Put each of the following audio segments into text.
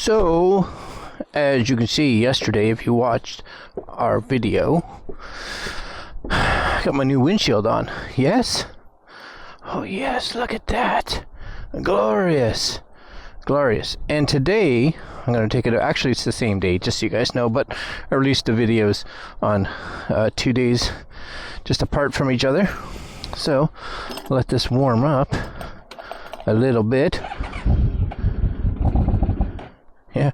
So, as you can see yesterday, if you watched our video, I got my new windshield on. Yes? Oh yes, look at that. Glorious. Glorious. And today, I'm going to take it, actually it's the same day, just so you guys know, but I released the videos on 2 days just apart from each other. So, let this warm up a little bit. Yeah.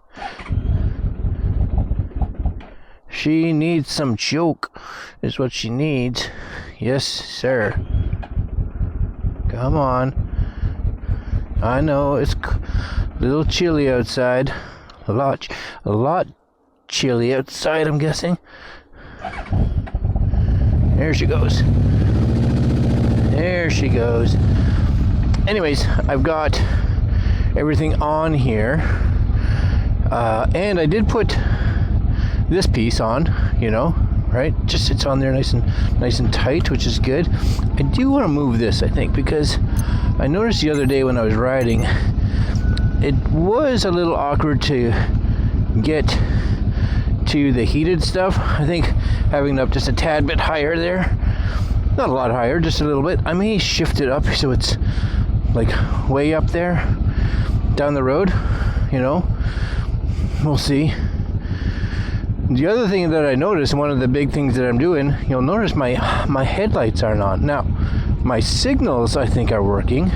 She needs some choke, is what she needs. Yes, sir. Come on. I know it's a little chilly outside. A lot chilly outside, I'm guessing. There she goes. There she goes. Anyways, I've got everything on here. And I did put this piece on, you know, right? Just it's on there nice and tight, which is good. I do want to move this, I think, because I noticed the other day when I was riding, it was a little awkward to get to the heated stuff. I think having it up just a tad bit higher there, not a lot higher, just a little bit. I may shift it up so it's like way up there down the road, you know. We'll see. The other thing that I noticed, one of the big things that I'm doing, you'll notice my headlights aren't on. Now, my signals I think are working,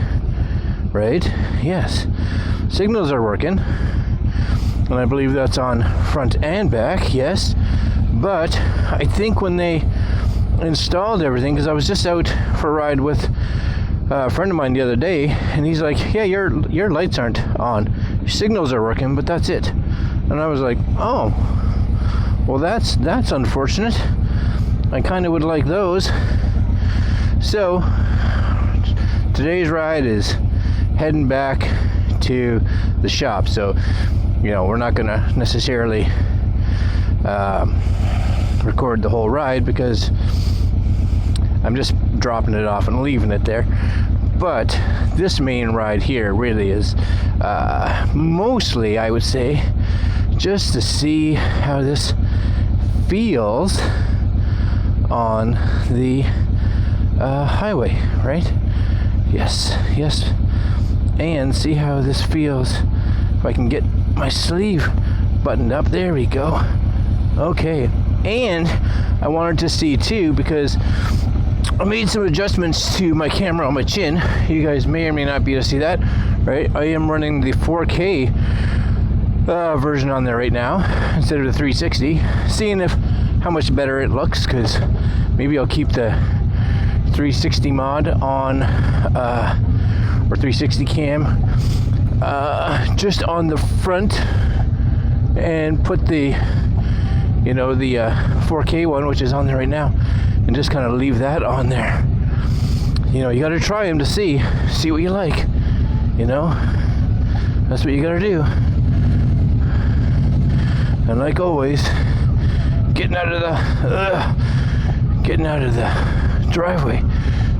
right? Yes, signals are working, and I believe that's on front and back, yes. But I think when they installed everything, because I was just out for a ride with a friend of mine the other day, and he's like, yeah, your lights aren't on, your signals are working, but that's it. And I was like, oh, well, that's unfortunate. I kind of would like those. So today's ride is heading back to the shop. So, you know, we're not going to necessarily record the whole ride because I'm just dropping it off and leaving it there. But this main ride here really is mostly, I would say, just to see how this feels on the highway, right? Yes, and see how this feels. If I can get my sleeve buttoned up, there we go. Okay, and I wanted to see too, because I made some adjustments to my camera on my chin. You guys may or may not be able to see that, right? I am running the 4K version on there right now instead of the 360, seeing how much better it looks, because maybe I'll keep the 360 mod on or 360 cam just on the front and put the, you know, the 4K one, which is on there right now, and just kind of leave that on there. You know, you got to try them to see what you like, you know. That's what you got to do. And like always, getting out of the driveway,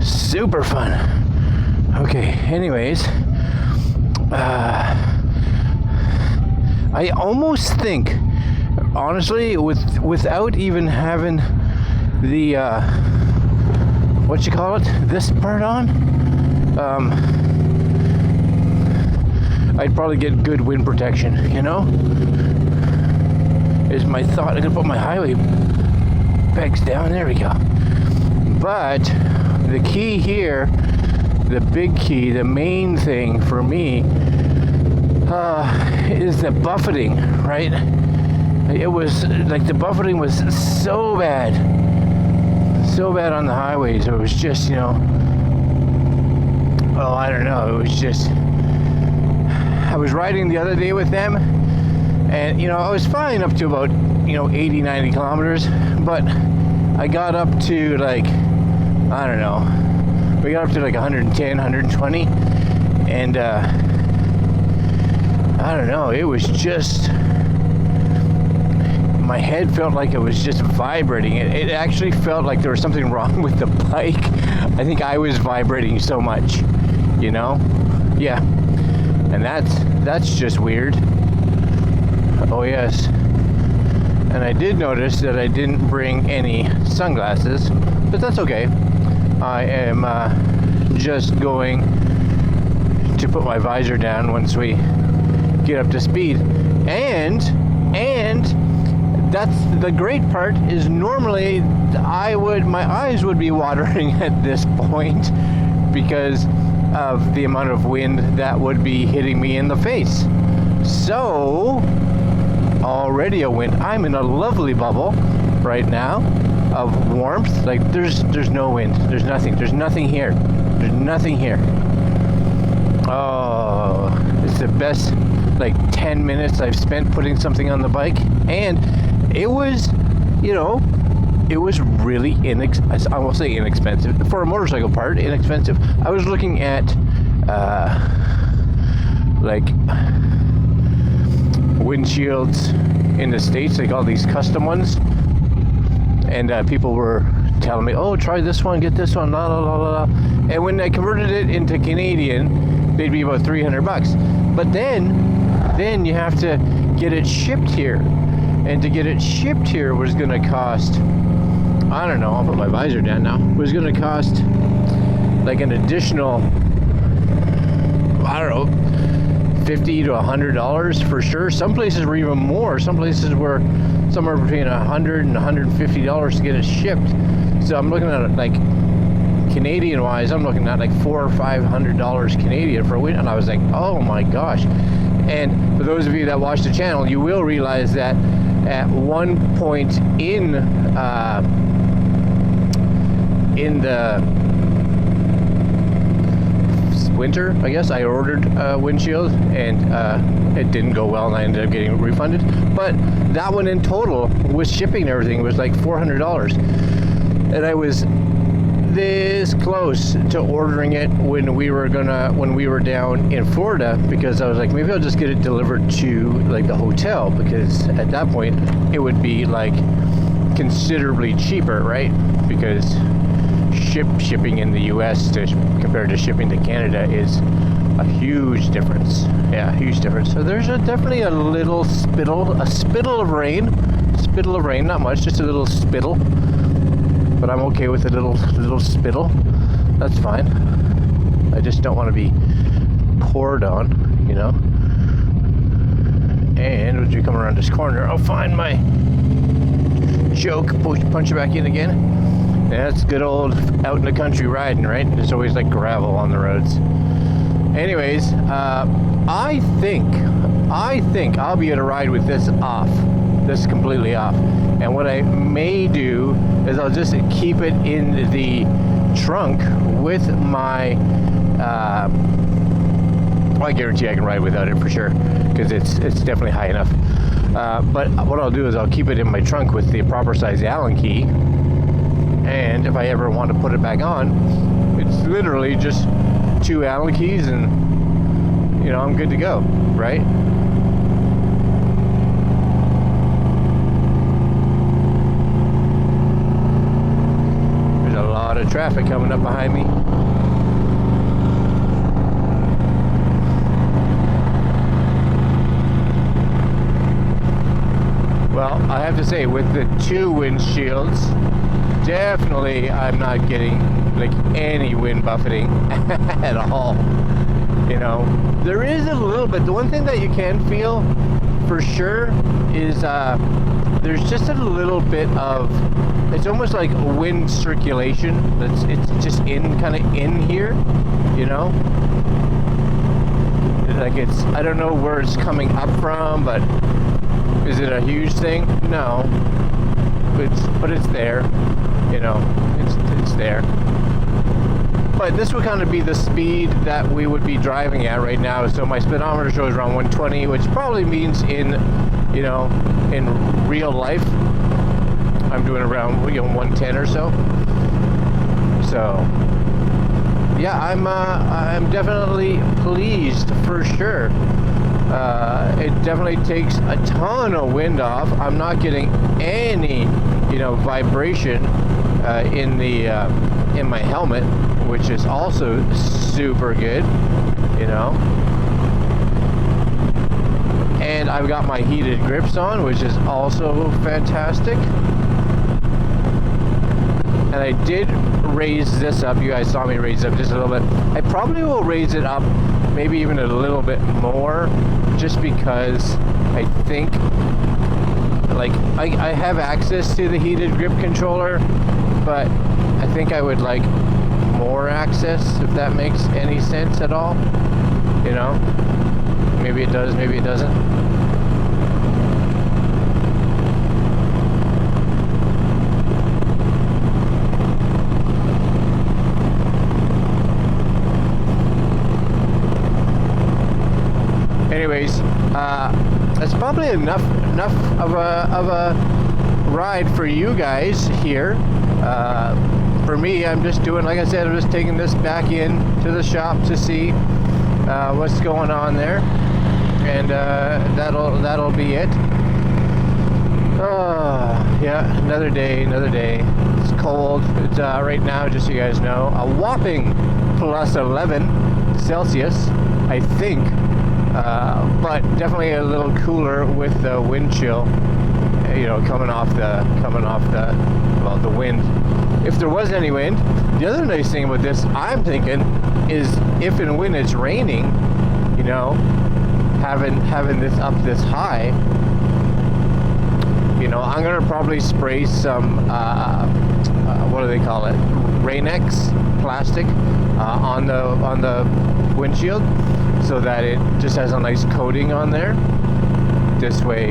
super fun. Okay, anyways, I almost think, honestly, without even having the what you call it, this part on, I'd probably get good wind protection, you know. Is my thought. I'm gonna put my highway pegs down. There we go. But the key here, the big key, the main thing for me is the buffeting, right? It was like the buffeting was so bad on the highways. It was just, you know, well, I don't know. It was just, I was riding the other day with them, and, you know, I was fine up to about, you know, 80, 90 kilometers, but I got up to like, I don't know, we got up to like 110, 120, and I don't know, it was just, my head felt like it was just vibrating. It actually felt like there was something wrong with the bike. I think I was vibrating so much, you know? Yeah. And that's just weird. Oh yes. And I did notice that I didn't bring any sunglasses, but that's okay. I am just going to put my visor down once we get up to speed. And that's the great part, is normally my eyes would be watering at this point because of the amount of wind that would be hitting me in the face. So already a wind. I'm in a lovely bubble right now of warmth. Like there's no wind. There's nothing here. There's nothing here. Oh, it's the best like 10 minutes I've spent putting something on the bike, and it was, it was really I won't say inexpensive for a motorcycle part. Inexpensive. I was looking at like windshields in the States, like all these custom ones, and people were telling me, oh, try this one, get this one, la la la la. And when I converted it into Canadian, they'd be about $300. But then you have to get it shipped here, and to get it shipped here was going to cost, I don't know, I'll put my visor down now, it was going to cost like an additional, I don't know, $50 to $100 for sure. Some places were even more. Some places were somewhere between $100 and $150 to get it shipped. So I'm looking at it like Canadian wise, I'm looking at like $400 or $500 Canadian for a week, and I was like, oh my gosh. And for those of you that watch the channel, you will realize that at one point in the winter, I guess, I ordered a windshield, and it didn't go well, and I ended up getting refunded. But that one in total, with shipping and everything, was like $400. And I was this close to ordering it when we were down in Florida, because I was like, maybe I'll just get it delivered to like the hotel, because at that point it would be like considerably cheaper, right? Because shipping in the US compared to shipping to Canada is a huge difference. Yeah, huge difference. So there's definitely a little spittle of rain, not much, just a little spittle. But I'm okay with a little spittle. That's fine. I just don't want to be poured on, And as you come around this corner, I'll find my choke, punch it back in again. Yeah, that's good old out in the country riding, right? There's always like gravel on the roads. Anyways, I think I'll be able to ride with this completely off. And what I may do is I'll just keep it in the trunk with my, I guarantee I can ride without it for sure, because it's definitely high enough. But what I'll do is I'll keep it in my trunk with the proper size Allen key. And if I ever want to put it back on, it's literally just 2 Allen keys, and I'm good to go, right? There's a lot of traffic coming up behind me. Well, I have to say, with the 2 windshields, definitely I'm not getting like any wind buffeting at all. There is a little bit. The one thing that you can feel for sure is there's just a little bit of, it's almost like wind circulation. It's just kind of in here, like I don't know where it's coming up from, but is it a huge thing? No, but it's there. It's there. But this would kind of be the speed that we would be driving at right now. So my speedometer shows around 120, which probably means in real life, I'm doing around 110 or so. So yeah, I'm definitely pleased for sure. It definitely takes a ton of wind off. I'm not getting any vibration in my helmet, which is also super good, And I've got my heated grips on, which is also fantastic. And I did raise this up. You guys saw me raise it up just a little bit. I probably will raise it up maybe even a little bit more, just because I think, like, I have access to the heated grip controller, but I think I would like more access, if that makes any sense at all. You know, maybe it does, maybe it doesn't. Anyways, that's probably enough of a ride for you guys here. For me, I'm just doing, like I said, I'm just taking this back in to the shop to see what's going on there, and that'll be it. Yeah, another day. It's cold. It's right now, just so you guys know, a whopping plus 11 Celsius, I think. But definitely a little cooler with the wind chill, you know, coming off the wind. If there was any wind. The other nice thing about this, I'm thinking, is if and when it's raining, you know, having this up this high, you know, I'm gonna probably spray some what do they call it, Rain-X plastic on the windshield, so that it just has a nice coating on there. This way,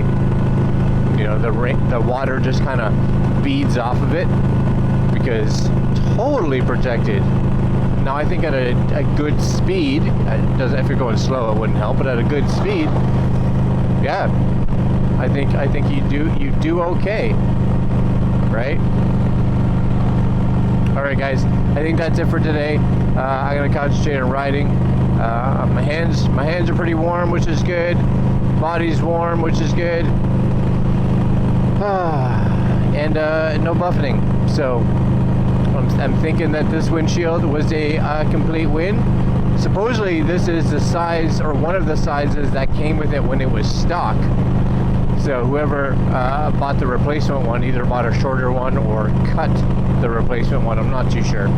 you know, the water just kind of beads off of it, because totally protected. Now I think at a good speed, if you're going slow it wouldn't help, but at a good speed, yeah, I think you do okay, right? All right, guys, I think that's it for today. I'm gonna concentrate on riding. My hands are pretty warm, which is good. Body's warm, which is good. And no buffeting. So I'm thinking that this windshield was a complete win. Supposedly this is the size, or one of the sizes that came with it when it was stock. So whoever bought the replacement one either bought a shorter one or cut the replacement one. I'm not too sure.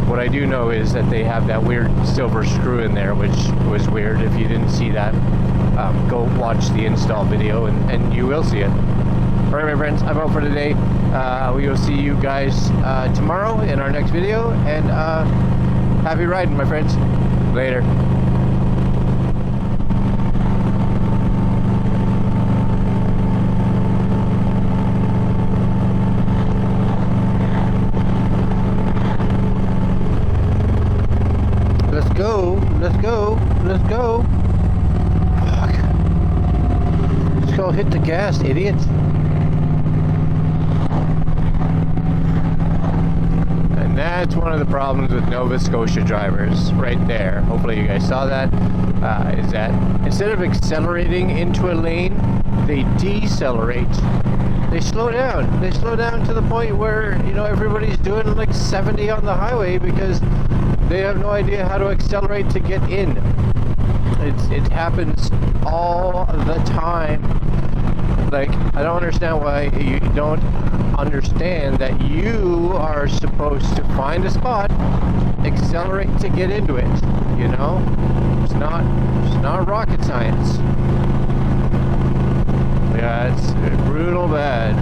What I do know is that they have that weird silver screw in there, which was weird. If you didn't see that, go watch the install video and you will see it. All right, my friends, I'm out for today. We will see you guys tomorrow in our next video, and happy riding, my friends. Later. Let's go. Fuck. Let's go hit the gas, idiot. And that's one of the problems with Nova Scotia drivers, right there. Hopefully you guys saw that. Is that instead of accelerating into a lane, they decelerate. They slow down. They slow down to the point where, you know, everybody's doing like 70 on the highway because they have no idea how to accelerate to get in. It happens all the time. Like, I don't understand why you don't understand that you are supposed to find a spot, accelerate to get into it. You know, it's not rocket science. Yeah, it's brutal bad.